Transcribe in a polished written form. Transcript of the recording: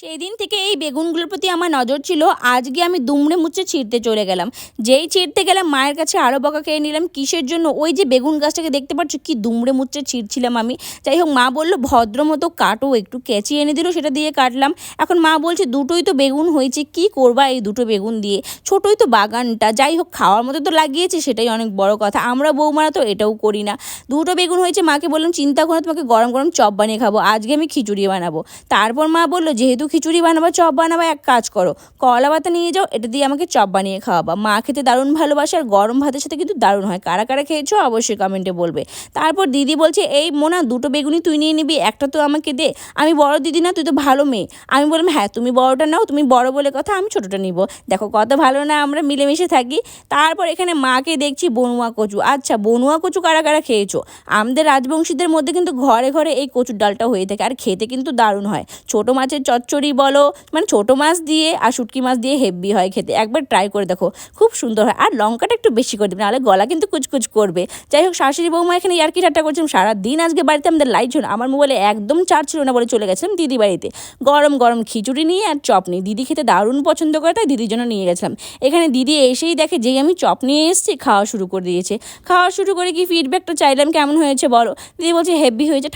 সেই দিন থেকে এই বেগুনগুলোর প্রতি আমার নজর ছিল। আজকে আমি দুমড়ে মুচড়ে ছিঁড়তে চলে গেলাম। যেই ছিঁড়তে গেলাম মায়ের কাছে আরও বকা খেয়ে নিলাম। কিসের জন্য? ওই যে বেগুন গাছটাকে দেখতে পাচ্ছ কি দুমড়ে মুচড়ে ছিঁড়ছিলাম আমি। যাই হোক, মা বলল ভদ্র মতো কাটো, একটু কেচি এনে দিল, সেটা দিয়ে কাটলাম। এখন মা বলছে দুটোই তো বেগুন হয়েছে, কি করবা এই দুটো বেগুন দিয়ে? ছোটোই তো বাগানটা, যাই হোক খাওয়ার মতো তো লাগিয়েছে, সেটাই অনেক বড় কথা। আমরা বৌমারা তো এটাও করি না। দুটো বেগুন হয়েছে, মাকে বললাম চিন্তা করো, তোমাকে গরম গরম চপ বানিয়ে খাবো, আজকে আমি খিচুড়ি বানাবো। তারপর মা বলল যেহেতু খিচুড়ি বানাবা, চপ বানাবা, এক কাজ করো, কলা পাতা নিয়ে যাও, এটা দিয়ে আমাকে চপ বানিয়ে খাওয়াবা। মা খেতে দারুণ ভালোবাসে, আর গরম ভাতের সাথে কিন্তু দারুণ হয়। কারা কারা খেয়েছো অবশ্যই কমেন্টে বলবে। তারপর দিদি বলছে এই মোনা, দুটো বেগুনি তুই নিয়ে নিবি, একটা তো আমাকে দে। আমি বড় দিদি না, তুই তো ভালো মেয়ে। আমি বললাম হ্যাঁ তুমি বড়টা নাও, তুমি বড় বলে কথা, আমি ছোটোটা নিব। দেখো কত ভালো না, আমরা মিলেমিশে থাকি। তারপর এখানে মাকে দেখছি বনুয়া কচু। আচ্ছা, বনুয়া কচু কারা কারা খেয়েছো? আমাদের রাজবংশীদের মধ্যে কিন্তু ঘরে ঘরে এই কচুর ডালটা হয়ে থাকে, আর খেতে কিন্তু দারুণ হয়। ছোটো মাছের চচ্চড়ি বলো, মানে ছোটো মাছ দিয়ে আর শুটকি মাছ দিয়ে হেব্বি হয় খেতে। একবার ট্রাই করে দেখো, খুব সুন্দর হয়। আর লঙ্কাটা একটু বেশি করে দেবে, নাহলে গলা কিন্তু কুচকুচ করবে। যাই হোক, শাশুড়ি বৌমা এখানে ইয়ার্কি ঠাট্টা করছিলাম। সারাদিন আজকে বাড়িতে আমাদের লাইট ছিল না, আমার মোবাইলে একদম চার্জ ছিল না বলে চলে গেছিলাম দিদি বাড়িতে। গরম গরম খিচুড়ি নিয়ে আর চপ নিয়ে, দিদি খেতে দারুণ পছন্দ করে, তাই দিদির জন্য নিয়ে গেছিলাম। এখানে দিদি এসেই দেখে যেই আমি চপ নিয়ে এসেছি, খাওয়া শুরু করে দিয়েছে। খাওয়া শুরু করে কি ফিডব্যাকটা চাইলাম কেমন হয়েছে বলো। দিদি বলছে হেব্বি হয়েছে।